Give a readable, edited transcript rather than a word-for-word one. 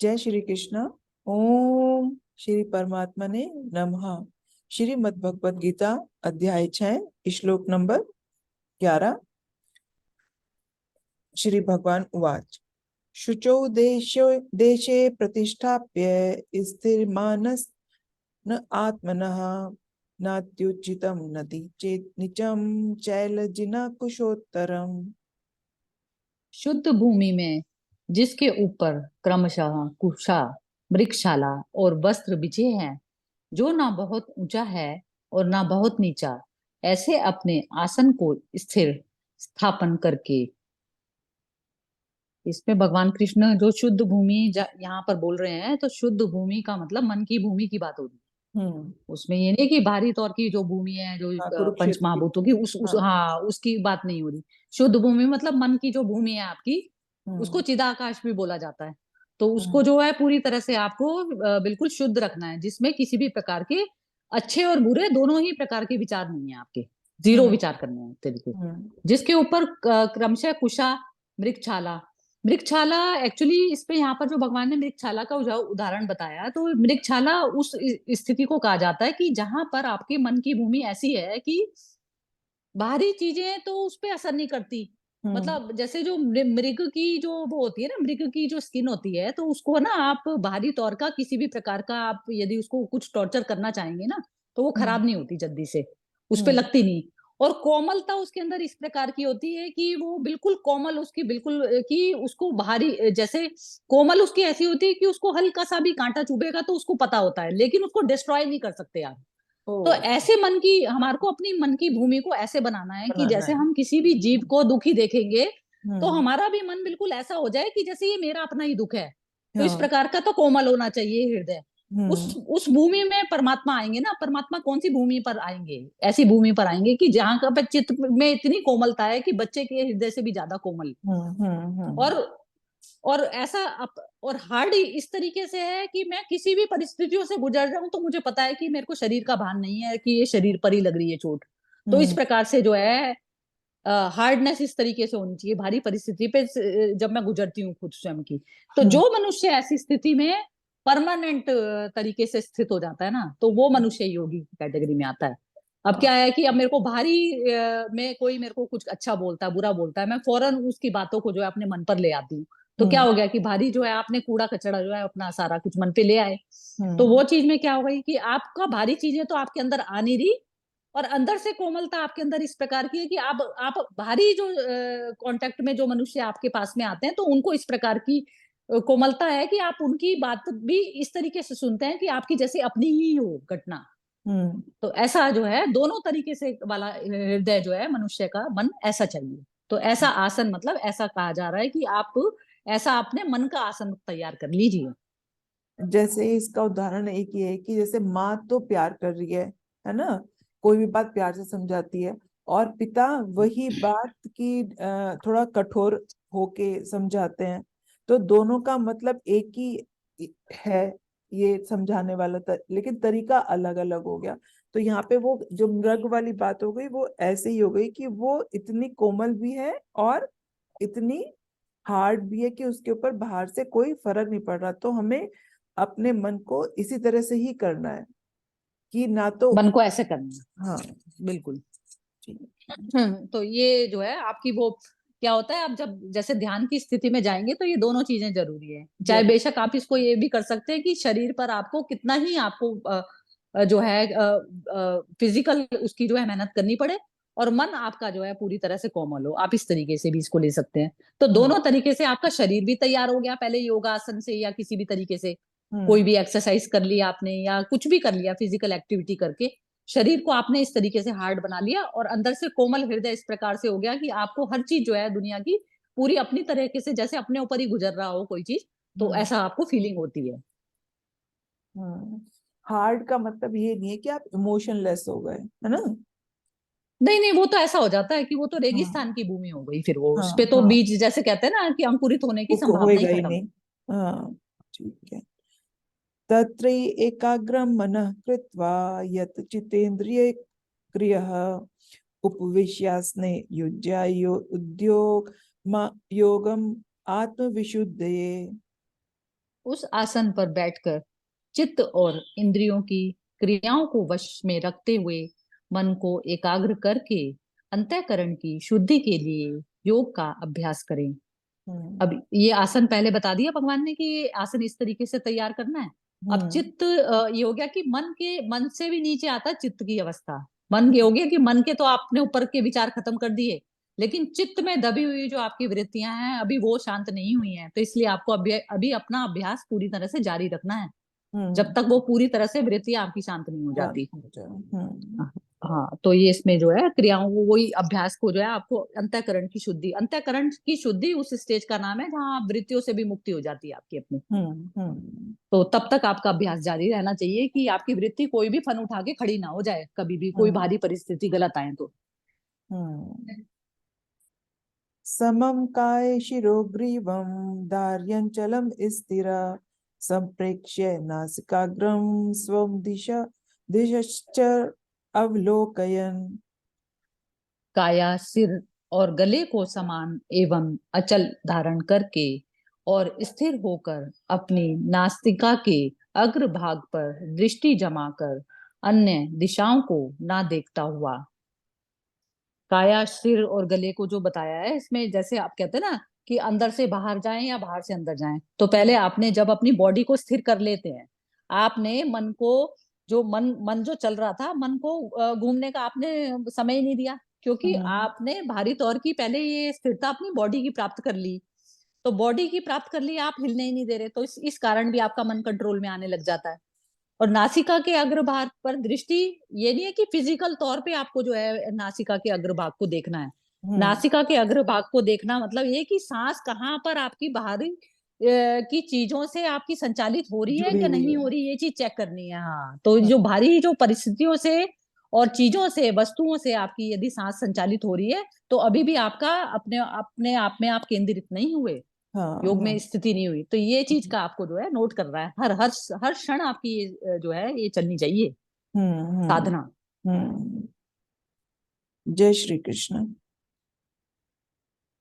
जय श्री कृष्ण। ओम श्री परमात्मा ने नमः। श्रीमद् भगवद गीता अध्याय 6 श्लोक नंबर 11। श्री भगवान उवाच शुचौ देशे प्रतिष्ठाप्य स्थिरमानस् न आत्मनः नात्युचितं नति चेत नीचम चैलजिना कुशोत्तरम। शुद्ध भूमि में जिसके ऊपर क्रमशः कुशा, मृगशाला और वस्त्र बिछे हैं, जो ना बहुत ऊंचा है और ना बहुत नीचा, ऐसे अपने आसन को स्थिर स्थापन करके। इसमें भगवान कृष्ण जो शुद्ध भूमि यहाँ पर बोल रहे हैं, तो शुद्ध भूमि का मतलब मन की भूमि की बात हो रही है। उसमें ये नहीं कि बाहरी तौर की जो भूमि है, जो हाँ, पंच कुरुक्षेत्र की। महाभूतों की, उस हाँ। हाँ, उसकी बात नहीं हो रही। शुद्ध भूमि मतलब मन की जो भूमि है आपकी, उसको हम्म। चिदाकाश भी बोला जाता है। तो उसको हम्म। जो है पूरी तरह से आपको बिल्कुल शुद्ध रखना है, जिसमें किसी भी प्रकार के अच्छे और बुरे दोनों ही प्रकार के विचार नहीं है आपके, जीरो हम्म। विचार करने हैं तरीके। हम्म। जिसके ऊपर क्रमशः कुशा, मृगछाला। मृगछाला एक्चुअली इस पे यहाँ पर जो भगवान ने मृगछाला का उदाहरण बताया, तो मृगछाला उस स्थिति को कहा जाता है कि जहां पर आपके मन की भूमि ऐसी है कि बाहरी चीजें तो उस पे असर नहीं करती। हम्म। मतलब जैसे जो मृग की जो वो होती है ना, मृग की जो स्किन होती है, तो उसको ना आप बाहरी तौर का किसी भी प्रकार का आप यदि उसको कुछ टॉर्चर करना चाहेंगे ना, तो वो हम्म। खराब नहीं होती जल्दी से, उस पे हम्म। लगती नहीं। और कोमलता उसके अंदर इस प्रकार की होती है कि वो बिल्कुल कोमल, उसकी बिल्कुल कि उसको बाहरी जैसे कोमल उसकी ऐसी होती है कि उसको हल्का सा भी कांटा चुभेगा तो उसको पता होता है, लेकिन उसको डिस्ट्रॉय नहीं कर सकते आप। ओ। तो ऐसे मन की, हमारे को अपनी मन की भूमि को ऐसे बनाना है कि बनाना जैसे है। हम किसी भी जीव को दुखी देखेंगे, तो हम्म। हमारा भी मन बिल्कुल ऐसा हो जाए कि जैसे ये मेरा अपना ही दुख है। तो इस हाँ। प्रकार का तो कोमल होना चाहिए हृदय। हम्म। उस भूमि में परमात्मा आएंगे ना। परमात्मा कौन सी भूमि पर आएंगे? ऐसी भूमि पर आएंगे कि जहाँ का पे चित्त में इतनी कोमलता है कि बच्चे के हृदय से भी ज्यादा कोमल। हम्म। और और ऐसा और हार्ड इस तरीके से है कि मैं किसी भी परिस्थितियों से गुजर रहा हूं तो मुझे पता है कि मेरे को शरीर का भान नहीं है कि ये शरीर पर ही लग रही है चोट। तो इस हम्म। प्रकार से जो है हार्डनेस इस तरीके से होनी चाहिए भारी परिस्थिति पे जब मैं गुजरती हूँ खुद स्वयं की। तो हम्म। जो मनुष्य ऐसी स्थिति में परमानेंट तरीके से स्थित हो जाता है ना, तो वो मनुष्य योगी की कैटेगरी में आता है। अब क्या है कि अब मेरे को भारी में कोई मेरे को कुछ अच्छा बोलता है, बुरा बोलता है, मैं फौरन उसकी बातों को जो है अपने मन पर ले आती हूँ। तो क्या हम्म। हो गया कि भारी जो है आपने कूड़ा कचरा जो है अपना सारा कुछ मन पे ले आए। तो हम्म। वो चीज में क्या हो गई कि आपका भारी चीजें तो आपके अंदर आ नहीं रही, और अंदर से कोमलता आपके अंदर इस प्रकार की है कि आप बाहरी जो कांटेक्ट में जो मनुष्य आपके पास में आते हैं, तो उनको इस प्रकार की कोमलता है कि आप उनकी बात भी इस तरीके से सुनते हैं कि आपकी जैसे अपनी ही हो घटना। हम्म। तो ऐसा जो है दोनों तरीके से वाला हृदय जो है मनुष्य का मन ऐसा चाहिए। तो ऐसा आसन मतलब ऐसा कहा जा रहा है कि आप ऐसा अपने मन का आसन तैयार कर लीजिए। जैसे इसका उदाहरण एक ही है कि जैसे माँ तो प्यार कर रही है ना, कोई भी बात प्यार से समझाती है, और पिता वही बात की थोड़ा कठोर होके समझाते हैं। तो दोनों का मतलब एक ही है, ये समझाने वाला लेकिन तरीका अलग अलग हो गया। तो यहाँ पे वो जो मृग वाली बात हो गई वो ऐसे ही हो गई कि वो इतनी कोमल भी है और इतनी हार्ड भी है कि उसके ऊपर बाहर से कोई फर्क नहीं पड़ रहा। तो हमें अपने मन को इसी तरह से ही करना है कि ना तो। मन को ऐसे करना है। हाँ। बिल्कुल। ठीक है। तो ये जो है आपकी वो क्या होता है, आप जब जैसे ध्यान की स्थिति में जाएंगे तो ये दोनों चीजें जरूरी है। चाहे जरूर। बेशक आप इसको ये भी कर सकते हैं कि शरीर पर आपको कितना ही आपको जो है फिजिकल उसकी जो है मेहनत करनी पड़े, और मन आपका जो है पूरी तरह से कोमल हो। आप इस तरीके से भी इसको ले सकते हैं। तो हम्म। दोनों तरीके से आपका शरीर भी तैयार हो गया पहले योगासन से या किसी भी तरीके से, कोई हम्म। भी एक्सरसाइज कर लिया आपने या कुछ भी कर लिया फिजिकल एक्टिविटी करके, शरीर को आपने इस तरीके से हार्ड बना लिया, और अंदर से कोमल हृदय इस प्रकार से हो गया कि आपको हर चीज जो है दुनिया की पूरी अपनी तरीके से जैसे अपने ऊपर ही गुजर रहा हो कोई चीज, तो हम्म। ऐसा आपको फीलिंग होती है। हार्ड का मतलब ये नहीं है कि आप इमोशनलेस हो गए, है ना। नहीं नहीं, वो तो ऐसा हो जाता है कि वो तो हाँ। रेगिस्तान की भूमि हो गई, फिर वो हाँ। उस पे तो हाँ। बीज जैसे कहते हैं ना कि अंकुरित होने की वो संभावना ही होएगा ही खत्म। नहीं। हाँ। ठीक है। तत्र एकाग्रं मनः कृत्वा यत् चितेन्द्रिय क्रियः उपविश्यासने युज्यायो उद्योग योगम आत्मविशुद्धये। उस आसन पर बैठकर चित्त और इंद्रियों की क्रियाओं को वश में रखते हुए मन को एकाग्र करके अंतःकरण की शुद्धि के लिए योग का अभ्यास करें। अब ये आसन पहले बता दिया भगवान ने कि ये आसन इस तरीके से तैयार करना है। अब चित्त ये हो गया कि मन से भी नीचे आता है चित्त की अवस्था। मन ये हो गया कि मन के तो आपने ऊपर के विचार खत्म कर दिए, लेकिन चित्त में दबी हुई जो आपकी वृत्तियां हैं अभी वो शांत नहीं हुई हैं, तो इसलिए आपको अभी अपना अभ्यास पूरी तरह से जारी रखना है जब तक वो पूरी तरह से वृत्तियां आपकी शांत नहीं हो जाती। हाँ, तो ये इसमें जो है क्रियाओं को, वही अभ्यास को जो है आपको अंतःकरण की शुद्धि उस स्टेज का नाम है जहाँ वृत्तियों से भी मुक्ति हो जाती है आपकी अपनी। तो तब तक आपका अभ्यास जारी रहना चाहिए कि आपकी वृत्ति कोई भी फन उठा के खड़ी ना हो जाए, कभी भी कोई भारी परिस्थिति गलत आए तो। समं काये शिरोग्रीवं धार्यञ्चलं स्थिरा संप्रेक्ष्य नासिकाग्रं स्वं दिशश्च अवलोकयन्। काया, सिर और गले को समान एवं अचल धारण करके और स्थिर होकर अपनी नासिका के अग्र भाग पर दृष्टि जमाकर अन्य दिशाओं को ना देखता हुआ। काया, सिर और गले को जो बताया है इसमें, जैसे आप कहते हैं ना कि अंदर से बाहर जाएं या बाहर से अंदर जाएं, तो पहले आपने जब अपनी बॉडी को स्थिर कर लेते हैं, आपने मन को, जो मन जो चल रहा था, मन को घूमने का आपने समय ही नहीं दिया, क्योंकि आपने भारी तौर की पहले ये स्थिरता अपनी बॉडी की प्राप्त कर ली। तो बॉडी की प्राप्त कर ली, आप हिलने ही नहीं दे रहे, तो इस कारण भी आपका मन कंट्रोल में आने लग जाता है। और नासिका के अग्रभाग पर दृष्टि, ये नहीं है कि फिजिकल तौर पे आपको जो है नासिका के अग्रभाग को देखना है। नासिका के अग्रभाग को देखना मतलब ये कि सांस कहाँ पर आपकी बाहरी की चीजों से आपकी संचालित हो रही है जुड़ी कि हुई नहीं है। हो रही, ये चीज चेक करनी है। हाँ, तो जो भारी जो परिस्थितियों से और चीजों से, वस्तुओं से आपकी यदि सांस संचालित हो रही है, तो अभी भी आपका अपने अपने आप में आप केंद्रित नहीं हुए, योग में स्थिति नहीं हुई। तो ये चीज का आपको जो है नोट करना है, हर हर हर क्षण आपकी ये जो है ये चलनी चाहिए साधना। जय श्री कृष्ण।